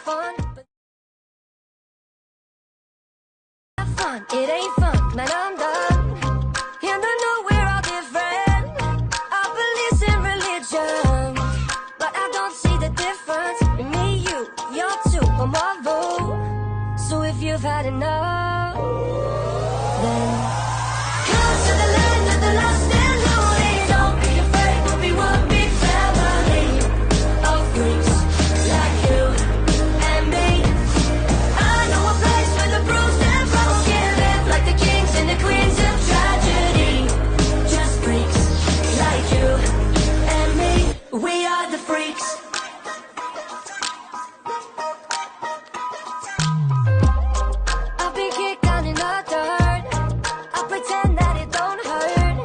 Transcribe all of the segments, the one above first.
fun, but have fun, it ain't fun, man, I'm done. And I know we're all different, our beliefs in religion, but I don't see the difference in me, you're two, or Marvel. So if you've had enough, then come to the land of the lost and lonely. Don't be afraid, we'll be one big family of freaks like you and me. I know a place where the bruised and broken live like the kings and the queens of tragedy. Just freaks like you and me. We are the freaks. I've been kicked down in the dirt. I pretend that it don't hurt,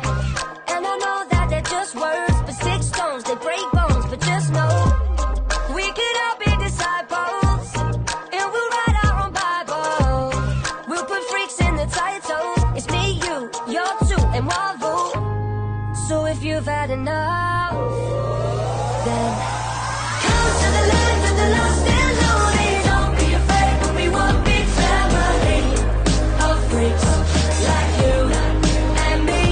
and I know that they're just words, but six stones, they break bones. But just know we could all be disciples, and we'll write our own Bible. We'll put freaks in the title. It's me, you're two, and Marvel. So if you've had enough, then come to the land of the lost and lonely. Don't be afraid, we'll be one big family of freaks like you and me.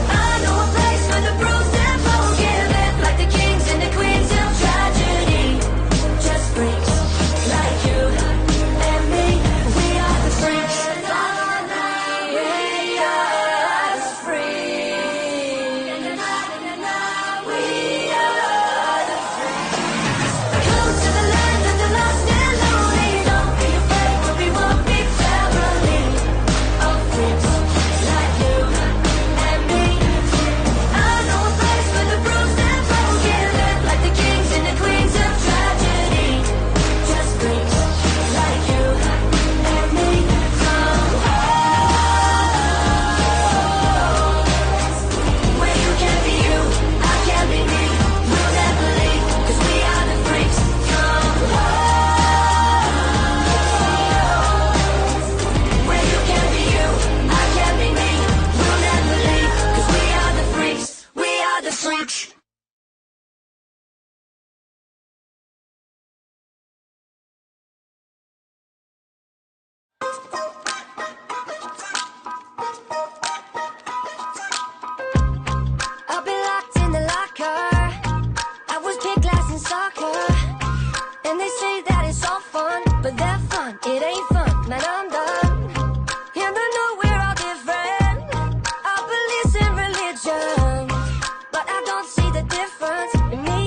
I know a place where the bruised and broken live like the kings and the queens of tragedy. Just freaks like you and me. We are the freaks. We are the freaks. We are the freaks. Come to the land of the lost and lonely. Don't be afraid, we'll be one big family of freaks like you and me. I know a place where the bruised and broken live like the kings and the queens of tragedy. Just freaks like you and me. Come where you can be you, I can be me. We'll never leave, 'cause we are the freaks. Come where you can be you, I can be me. We'll never leave, 'cause we are the freaks. We are the freaks. I've been locked in the locker. I was picked last in soccer, and they say that it's all fun, but that fun, it ain't fun, man, I'm done. And I know we're all different, our beliefs in religion, but I don't see the difference in me,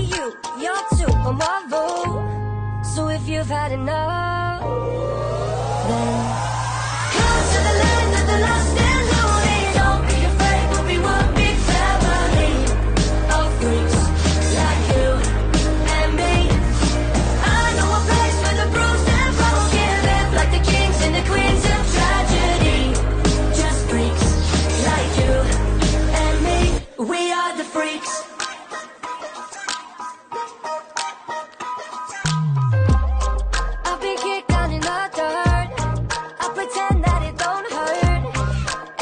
you're two, or Marvel. So if you've had enough, then come to the land of the lost and lonely. Don't be afraid, we'll be one big family of freaks like you and me. I know a place where the bruised and broken live like the kings and the queens of tragedy. Just freaks like you and me. We are the freaks. I've been kicked down in the dirt. I pretend that it don't hurt,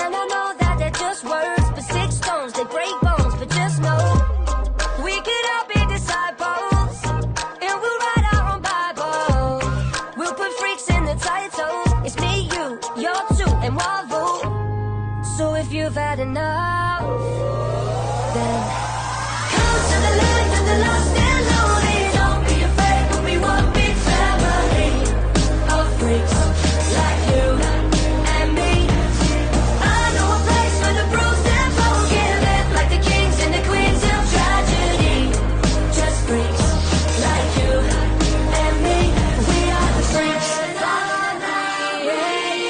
and I know that they're just words, but six stones, they break bones. But just know we could all be disciples, and we'll write our own Bible. We'll put freaks in the title. It's me, you're two, and Marvel. So if you've had enough, then come to the land of the lost and lonely. Don't be afraid, we'll be one big family of freaks like you and me. I know a place where the bruised and broken live like the kings and the queens of tragedy. Just freaks like you and me. We are the freaks. We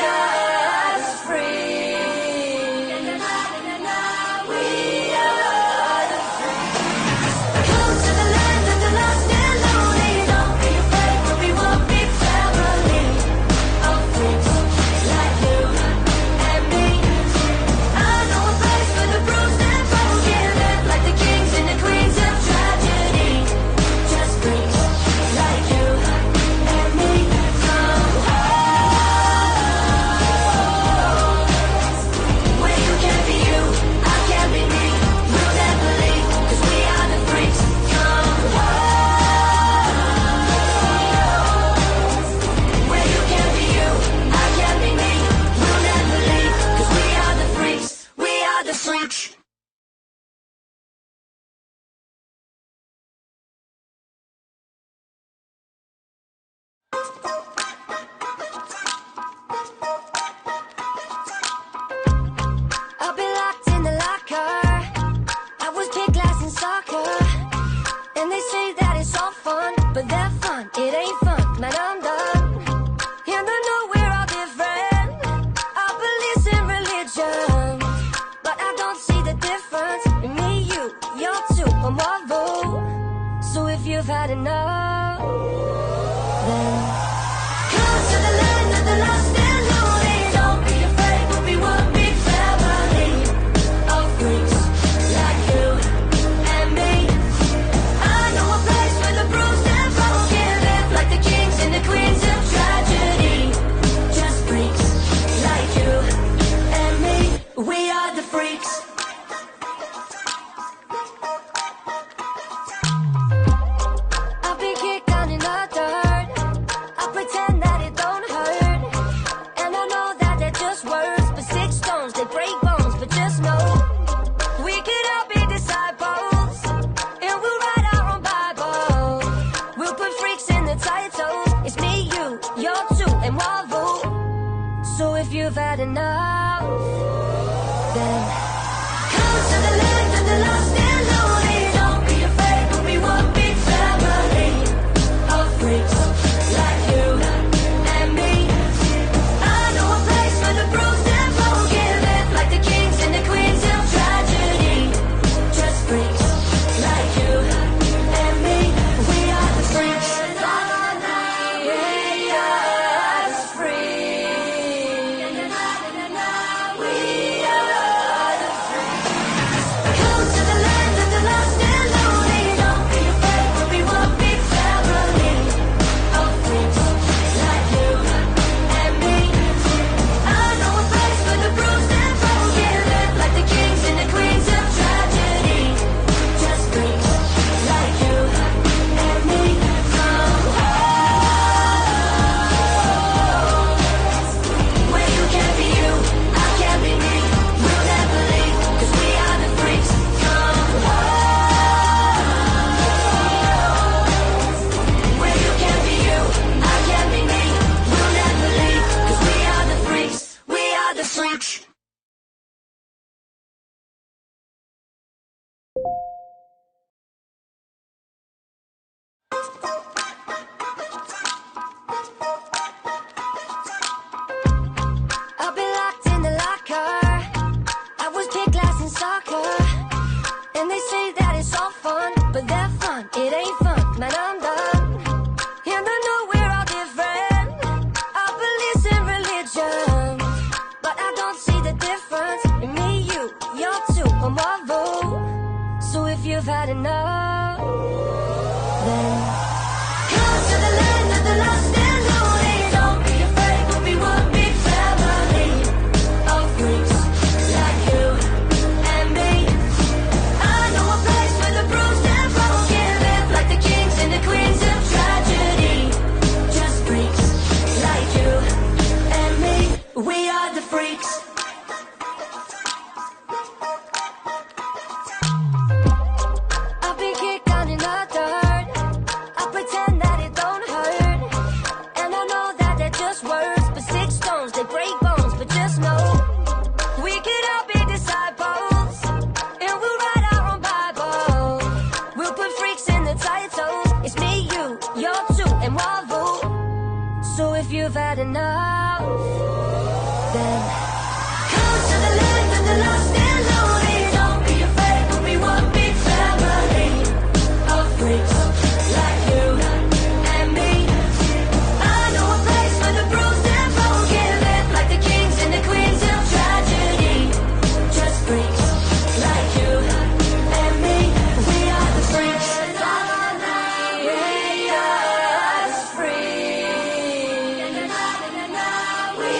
are the freaks. We are the freaks. Come to the I've been locked in the locker. I was picked last in soccer. And they say that it's all fun, but that fun, it ain't fun, man, I'm done. And I know we're all different. Our beliefs in religion, but I don't see the difference in me, you're two, or Marvel. So if you've had enough, then come to the land of the lost and lonely. Don't be afraid, we'll be one big family of freaks like you and me. I know a place where the bruised and broken live like the kings and the queens of tragedy. Just freaks like you and me. We are the freaks. I've been kicked down in the dirt. I pretend that it don't hurt. And I know that they're just words, but six stones, they break bones. But just know, we could all be disciples, and we'll write our own Bible. We'll put freaks in the title. It's me, you're two, and Marvel. So if you've had enough, then come to the land of the lost and lonely. Don't be afraid, we'll be one big family of freaks like you and me. I know a place where the bruised and broken live like the kings and the queens of tragedy. Just freaks like you and me. We are the freaks. We are the freaks. We are the freaks. Come to the land of the lost and lonely. Don't be afraid, we'll be one big family of freaks like you and me. I know a place where the bruised and broken live like the kings and the queens of tragedy. Just freaks like you and me. Come home, where you can be you, I can be me. We'll never leave, 'cause we are the freaks. Come home, where you can be you, I can be me. We'll never leave, 'cause we are the freaks. We are the freaks. I've been locked in the locker. I was picked last in soccer. And they say that it's all fun, but that fun, it ain't fun, man, I'm done. And I know we're all different. Our beliefs in religion, but I don't see the difference in me, you're two, or Marvel. So if you've had enough, then come to the land of the lost and lonely. Don't be afraid, we'll be one big family of freaks like you and me. I know a place where the bruised and broken live like the kings and the queens of tragedy. Just freaks like you and me. We are the freaks. I've been kicked down in the dirt. I pretend that it don't hurt. And I know that they're just words, but six stones, they break bones. But just know, we could all be disciples, and we'll write our own Bible. We'll put freaks in the title. It's me, you're two, and Marvel. So if you've had enough, then come to the land of the lost and lonely. Don't be afraid, we'll be one big family of freaks like you and me. I know a place where the bruised and broken live like the kings and the queens of tragedy. Just freaks like you and me. We are the freaks. We are the freaks. We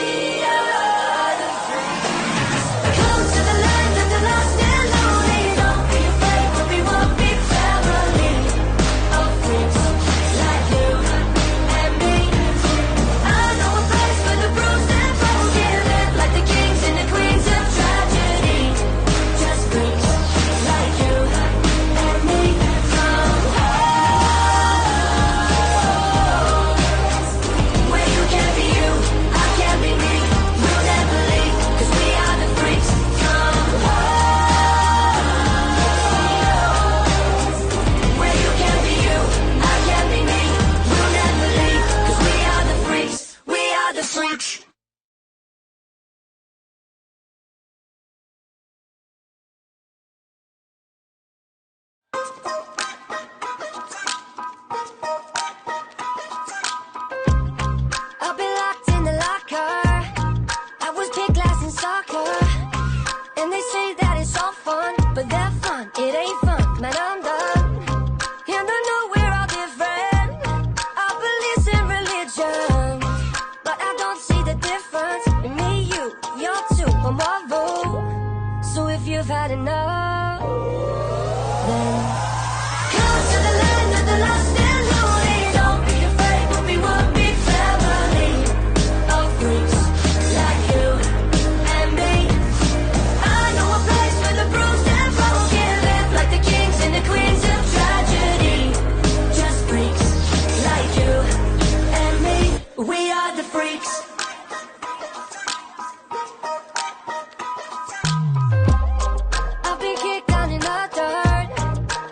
are the freaks. Come to the land of had enough, then come to the land of the lost and lonely. Don't be afraid, we'll be one big family of freaks like you and me. I know a place where the bruised and broken live like the kings and the queens of tragedy. Just freaks like you and me. We are the freaks. I've been kicked down in the dirt.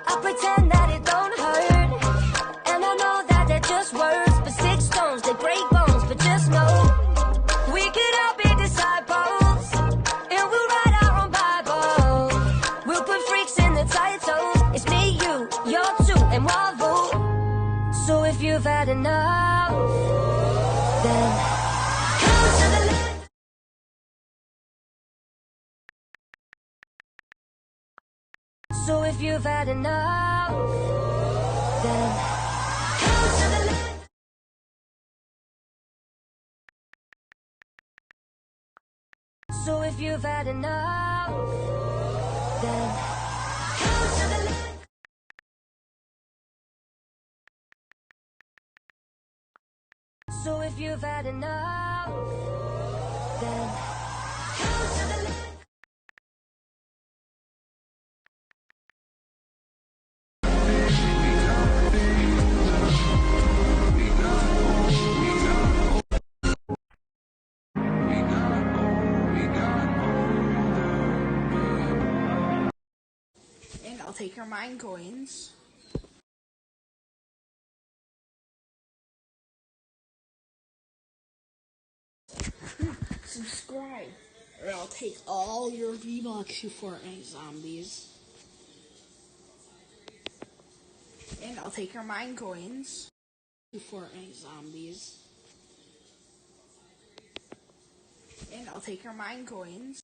I pretend that it don't hurt, and I know that they're just words, but six stones, they break bones. But just know we could all be disciples, and we'll write our own Bible. We'll put freaks in the title. It's me, you, you're two, and Marvel. So if you've had enough, then come to the land. So if you've had enough, then come to the land. So if you've had enough, then come to the land. So if you've had enough, then come to the land. And I'll take your mine coins. Subscribe, or I'll take all your V-Bucks, you Fortnite zombies. And I'll take your mine coins, you Fortnite zombies. And I'll take your mine coins.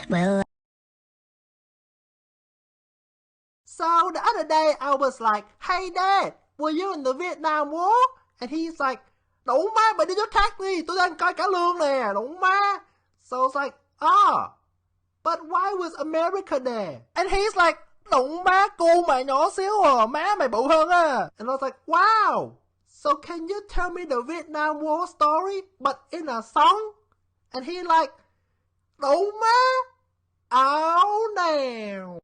Well, so the other day I was like, hey Dad, were you in the Vietnam War? And he's like, đủ má, mày đi cho khác đi, tôi đang coi cả lương nè, đủ má. So I was like, but why was America there? And he's like, đủ má, cu mày nhỏ xíu à, má mày bự hơn á. And I was like, wow, so can you tell me the Vietnam War story, but in a song? And he like, đủ má, áo nào.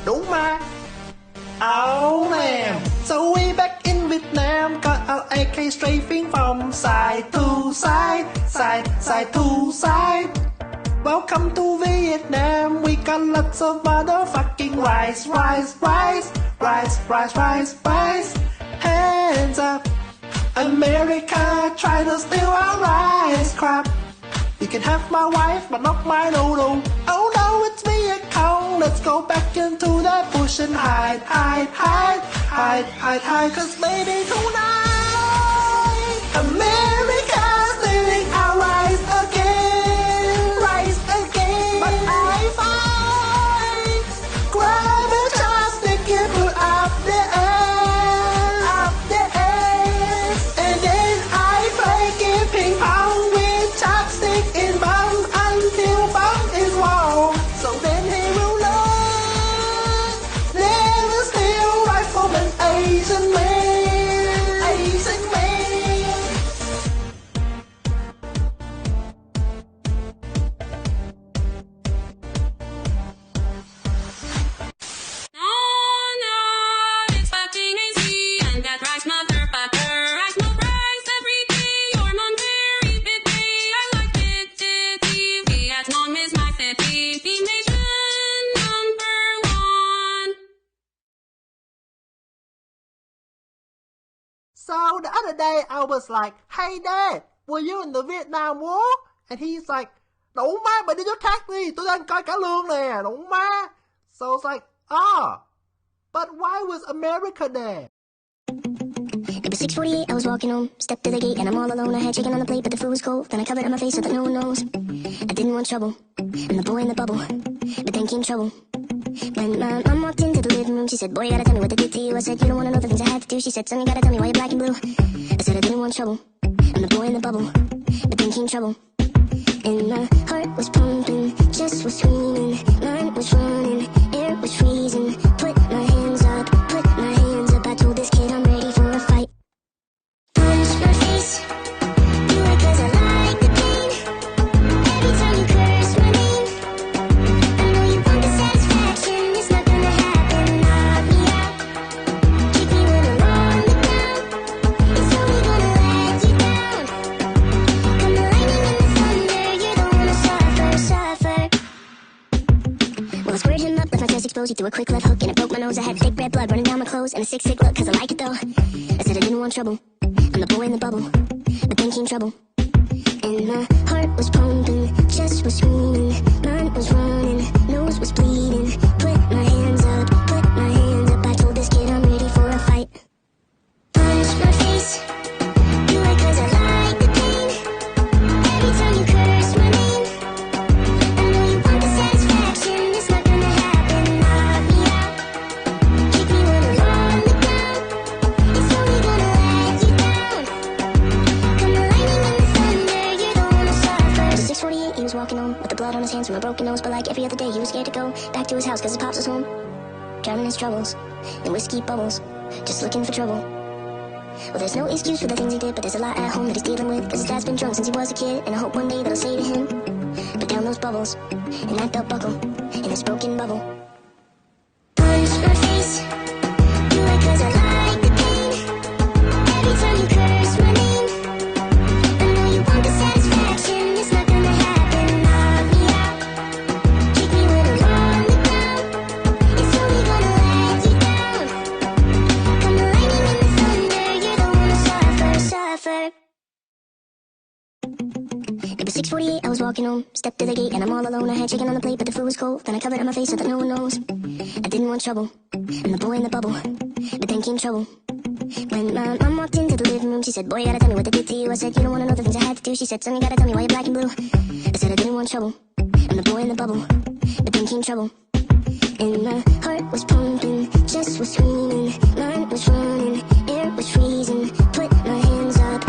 Đúng mà. Oh man. So we back in Vietnam, got our AK strafing from side to side, side to side. Welcome to Vietnam, we got lots of motherfucking rice. Hands up. America try to steal our rice, crap. You can have my wife, but not my noodle. Oh no, it's Vietcong. Let's go back into that bush and hide. Cause maybe tonight, America's stealing our rice again. But I fight, grab a chopstick and put up the air. And then I play game ping pong with chopstick in bum until bum is warm. So then he will learn, never steal rifleman Asian man. other day I was like, hey Dad, were you in the Vietnam War? And he's like, đủ má, mày đi cho thác đi, tôi đang coi cả lương nè, đủ má. So I was like, but why was America there? It was 6:48, I was walking home, stepped to the gate and I'm all alone. I had chicken on the plate but the food was cold, then I covered up my face so that no one knows. I didn't want trouble, I'm the boy in the bubble, but then came trouble. When my mom walked into the living room, she said, boy, you gotta tell me what they did to you. I said, you don't wanna know the things I had to do. She said, son, you gotta tell me why you're black and blue. I said I didn't want trouble, I'm the boy in the bubble, but then came trouble. And my heart was pumping, chest was screaming, mind was running, air was freezing. Put my hands up, I told this kid I'm ready for a fight. Punch my face, do it cause I like the pain. Every time you curse my name, I know you want the satisfaction. It's not gonna happen, knock me out. Keep me when I'm on the ground, it's only gonna let you down. Come the lightning and the thunder, you don't wanna suffer. Well, I squared him up, left my chest exposed. He threw a quick left hook and it broke my nose. I had thick red blood running down my clothes and a sick look cause I like it though. I said I didn't want trouble, I'm the boy in the bubble, but then came trouble. And my heart was pumping, chest was screaming, mind was running, nose was bleeding. Put my hands up, I told this kid I'm ready for a fight. Punch my face, do it cause I like the pain. Every time you curse my name, I know you want the satisfaction. It's not gonna happen, knock me out. Keep me when I'm on the ground, it's only gonna let you down. Come the lightning and the thunder, you don't wanna suffer. It was 6:48, he was walking home with the blood on his hands from a broken nose. But like every other day, he was scared to go back to his house cause his pops was home, drowning his troubles in whiskey bubbles, just looking for trouble. Well, there's no excuse for the things he did, but there's a lot at home that he's dealing with. Cause his dad's been drunk since he was a kid, and I hope one day that'll say to him, put down those bubbles, and that belt buckle, in this broken bubble. Punch my face, do it cause I like the pain. Every time you curse my name, I know you want the satisfaction. It's not gonna happen, knock me out. Keep me when I'm on the ground, it's only gonna let you down. Come the lightning and the thunder, you don't wanna suffer. It was 6:48, I was walking home, stepped to the gate and I'm all alone. I had chicken on the plate but the food was cold, then I covered up my face so that no one knows. I didn't want trouble, I'm the boy in the bubble, but then came trouble. When my mom walked into the living room, she said, boy, you gotta tell me what they did to you. I said, you don't wanna know the things I had to do. She said, son, you gotta tell me why you're black and blue. I said I didn't want trouble, I'm the boy in the bubble, but then came trouble. And my heart was pumping, chest was screaming, mind was running, air was freezing. Put my hands up,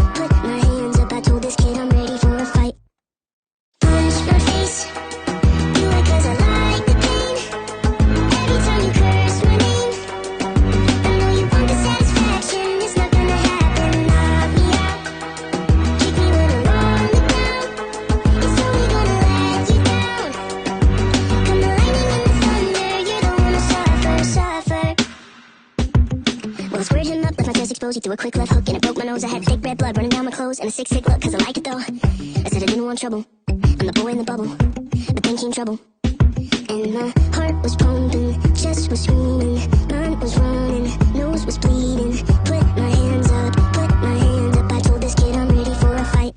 I told this kid I'm ready for a fight. Punch my face, do it cause I like the pain. Every time you curse my name, I know you want the satisfaction. It's not gonna happen, knock me out. Keep me when I'm on the ground, it's only gonna let you down. Come the lightning and the thunder, you don't wanna suffer. Well, I squared him up, left my chest exposed. He threw a quick left hook and it broke my nose. I had thick red blood running down my clothes and a sick look cause I like it though. I said I didn't want trouble, I'm the boy in the bubble, but then came trouble. And my heart was pumping, chest was screaming, mind was running, nose was bleeding. Put my hands up, I told this kid I'm ready for a fight.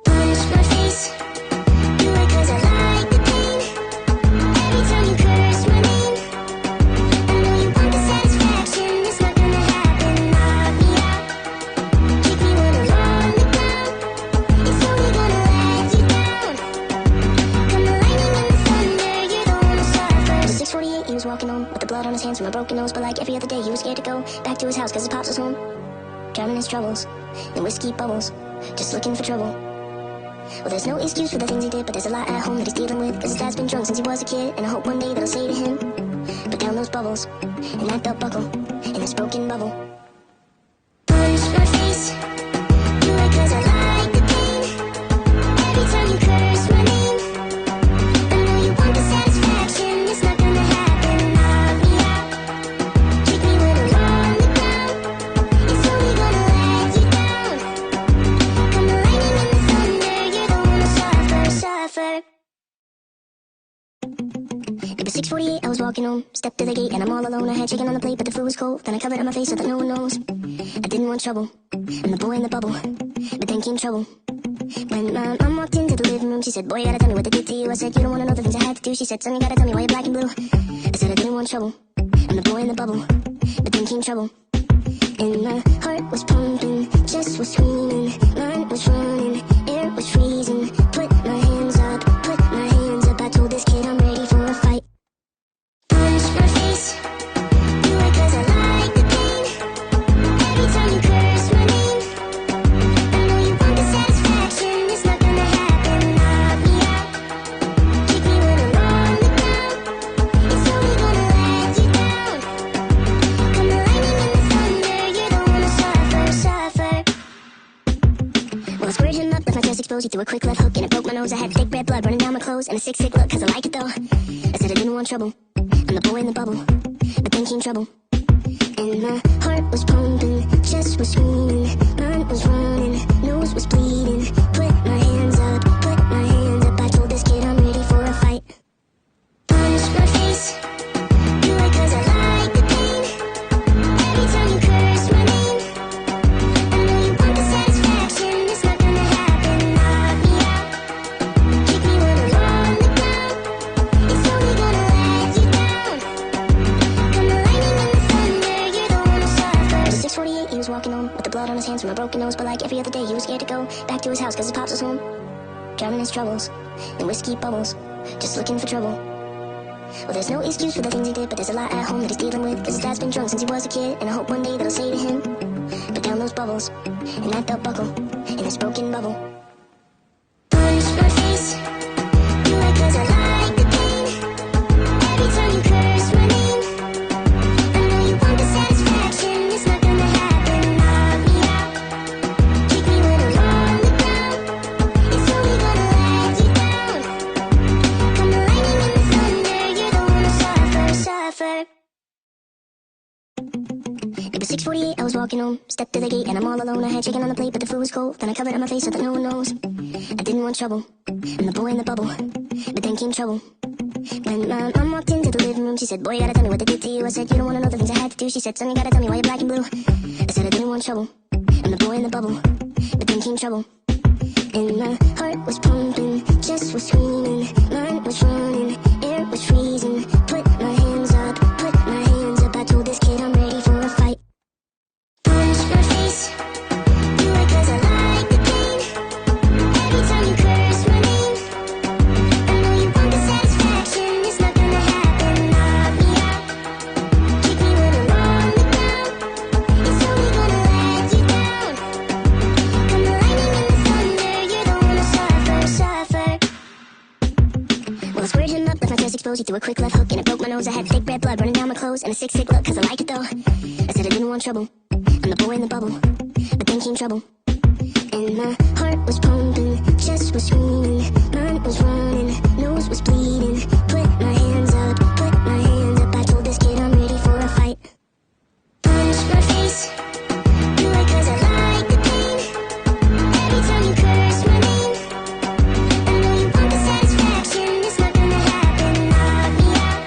Punch my face, do it cause I like the pain. Every time you curse my name, I know you want the satisfaction. It's not gonna happen, knock me out. Keep me when I'm on the ground, it's only gonna let you down. Come the lightning and the thunder, you don't wanna suffer. It was 6:48, he was walking home with the blood on his hands from a broken nose. But like every other day, he was scared to go back to his house cause his pops was home, drowning his troubles in whiskey bubbles, just looking for trouble. Well, there's no excuse for the things he did, but there's a lot at home that he's dealing with. Cause his dad's been drunk since he was a kid, and I hope one day that'll say to him, put down those bubbles, and that belt buckle, in this broken bubble. Punch my face, do it cause I like the pain. Every time you curse my name, I know you want the satisfaction. It's not gonna happen, knock me out. Keep me when I'm on the ground, it's only gonna let you down. Come the lightning and the thunder, you don't wanna suffer. It was was 6:48, I was walking home, stepped to the gate and I'm all alone. I had chicken on the plate, but the food was cold. Then I covered up my face so that no one knows. I didn't want trouble, I'm the boy in the bubble. But then came trouble. When my mom walked into the living room, she said, boy, you gotta tell me what they did to you. I said, you don't wanna know the things I had to do. She said, son, you gotta tell me why you're black and blue. I said, I didn't want trouble, I'm the boy in the bubble. But then came trouble. And my heart was pumping, chest was screaming, mind was running, air was freezing. Put my hands up, put my hands up. I told this kid I'm ready for a fight. Punch my face, do it 'cause I like the pain. Every time you curse my name, I know you want the satisfaction. It's not gonna happen. Knock me out, kick me when I'm on the ground. It's only gonna let you down. Come the lightning and the thunder, you don't wanna suffer. Well, I squared him up, left my chest exposed. He threw a quick left hook and it broke my nose. I had thick red blood running down my clothes and a sick look 'cause I like it though. I said I didn't want trouble, I'm the boy in the bubble. But then came trouble. And my heart was pumping, chest was screaming, mind was running, nose was bleeding. Put my hands up, put my hands up. I told this kid I'm ready for a fight. Punch my face, do it 'cause I like the pain. Every time you curse my name, I know you want the satisfaction. It's not gonna happen. Knock me out, kick me when I'm on the ground. It's only gonna let you down. Come the lightning and the thunder, you don't wanna suffer. It was 6:48, he was walking home with the blood on his hands from a broken nose. But like every other day, he was scared to go back to his house 'cause his pops was home, drowning his troubles in whiskey bubbles, just looking for trouble. Well, there's no excuse for the things he did, but there's a lot at home that he's dealing with 'cause his dad's been drunk since he was a kid. And I hope one day that I'll say to him, put down those bubbles and that belt buckle in this broken bubble. Punch my face, do it 'cause I like the pain. Every time you curse my name, I know you want the satisfaction. It's not gonna happen. Knock me out, kick me when I'm on the ground. It's only gonna let you down. Come the lightning and the thunder, you don't wanna suffer. It was 6:48, I was walking home, stepped to the gate and I'm all alone. I had chicken on the plate, but the food was cold. Then I covered up my face so that no one knows. I didn't want trouble, I'm the boy in the bubble. But then came trouble. When my mom walked into the living room, she said, boy, you gotta tell me what they did to you. I said, you don't wanna know the things I had to do. She said, son, you gotta tell me why you're black and blue. I said, I didn't want trouble, I'm the boy in the bubble. But then came trouble. And my heart was pumping, chest was screaming, mind was running, air was freezing. Put my hands up, put my hands up. I told this kid I'm ready for a fight. Punch my face, do it 'cause I like the pain. Every time you curse my name, I know you want the satisfaction. It's not gonna happen. Knock me out, kick me when I'm on the ground. It's only gonna let you down. Come the lightning and the thunder, you don't wanna suffer. Well, I squared him up, left my chest exposed. He threw a quick left hook and it broke my nose. I had thick red blood running down my clothes and a sick look 'cause I like it though. I said I didn't want trouble, I'm the boy in the bubble. But then came trouble. And my heart was pumping, chest was screaming, mind was running, nose was bleeding. Put my hands up, put my hands up. I told this kid I'm ready for a fight. Punch my face, do it 'cause I like the pain. Every time you curse my name, I know you want the satisfaction. It's not gonna happen. Knock me out,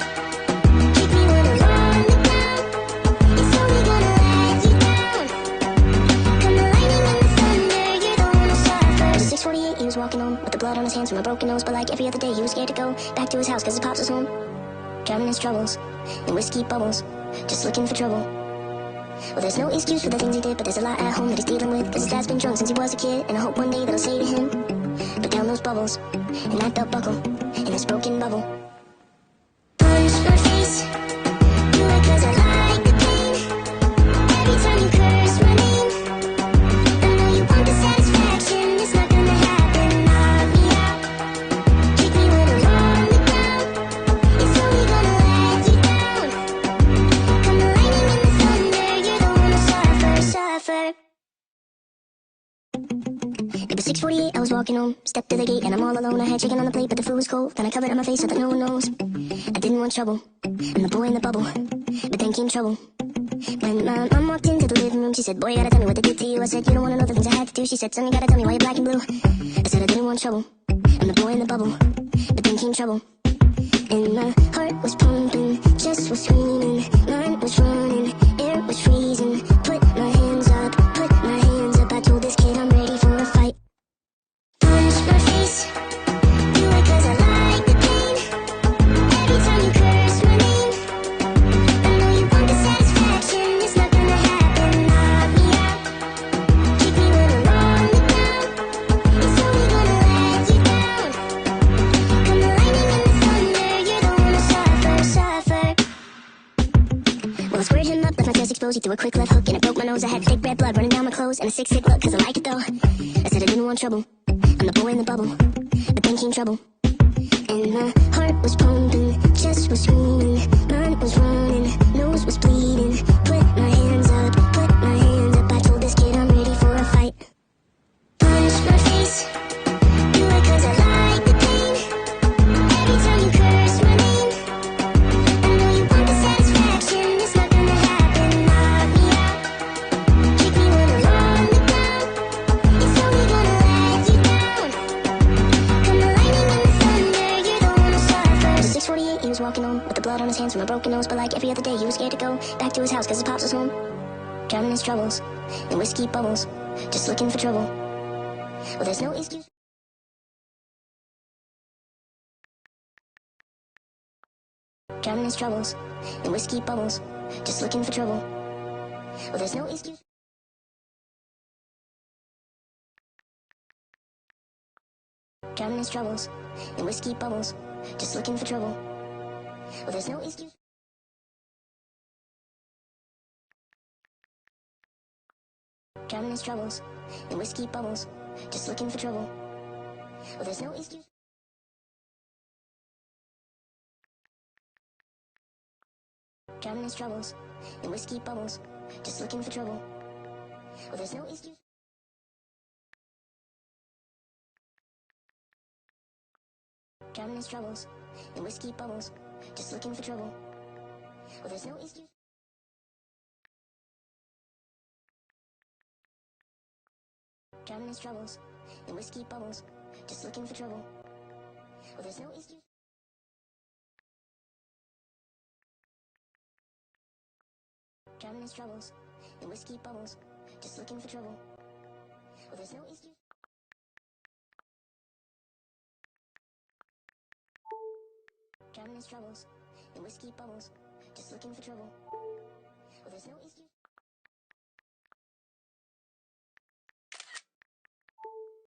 kick me when I'm on the ground. It's only gonna let you down. Come the lightning and the thunder, you don't wanna suffer. It was 6:48, he was walking home with the blood on his hands from a broken nose. But like every other day, he was scared to go back to his house 'cause his pops was home, drowning his troubles in whiskey bubbles, just looking for trouble. Well, there's no excuse for the things he did, but there's a lot at home that he's dealing with 'cause his dad's been drunk since he was a kid. And I hope one day that I'll say to him, put down those bubbles and that belt buckle in this broken bubble. Punch my face, do it 'cause I like the pain. Every time you curse my name, I know you want the satisfaction. It's not gonna happen. Knock me out, kick me when I'm on the ground. It's only gonna let you down. Come the lightning and the thunder, you don't wanna suffer. It was 6:48, I was walking home, stepped to the gate and I'm all alone. I had chicken on the plate, but the food was cold. Then I covered up my face so that no one knows. I didn't want trouble, I'm the boy in the bubble. But then came trouble. When my mom walked into the living room, she said, boy, you gotta tell me what they did to you. I said, you don't wanna know the things I had to do. She said, son, you gotta tell me why you're black and blue. I said I didn't want trouble, I'm the boy in the bubble. But then came trouble. And my heart was pumping, chest was screaming, mind was running, air was freezing. Put my hands up, put my hands up. I told this kid I'm ready for a fight. Punch my face, do it 'cause I like the pain. Every time you curse my name, I know you want the satisfaction. It's not gonna happen. Knock me out, kick me when I'm on the ground. It's only gonna let you down. Come the lightning and the thunder, you're the one to suffer. Well, I squared him up, left my chest exposed. He threw a quick left hook and it broke my nose. I had thick red blood running down my clothes and a 6 hit look 'cause I like it though. I said I didn't want trouble, I'm the boy in the bubble. But then came trouble, and my heart was pumping, chest was screaming, mind was running, nose was bleeding. Put my hands up, put my hands up. I told this kid I'm ready for a fight. Punch my face, do it 'cause I like the pain. Every time you curse my name, I know you want the satisfaction. It's not gonna happen. Knock me out, kick me when I'm on the ground. It's only gonna let you down. Come the lightning and the thunder, you're the one to suffer. It was 6:48, he was walking home with the blood on his hands from a broken nose. But like every other day, he was scared to go back to his house 'cause his pops was home, drowning his troubles in whiskey bubbles, just looking for trouble. Well, there's no excuse. Drowning his troubles in whiskey bubbles, just looking for trouble. Well, there's no excuse. Drowning his troubles in whiskey bubbles, just looking for trouble. Well, there's no excuse. Drowning his troubles in whiskey bubbles, just looking for trouble. Well, there's no excuse. Drowning his troubles in whiskey bubbles, just looking for trouble. Well, there's no excuse. Drowning his troubles in whiskey bubbles, just looking for trouble. Well, there's no excuse. Drowning his troubles in whiskey bubbles, just looking for trouble. Well, there's no excuse. Drowning his troubles in whiskey bubbles, just looking for trouble. Well, there's no excuse. Drowning his troubles in whiskey bubbles, just looking for trouble. Well, there's no excuse.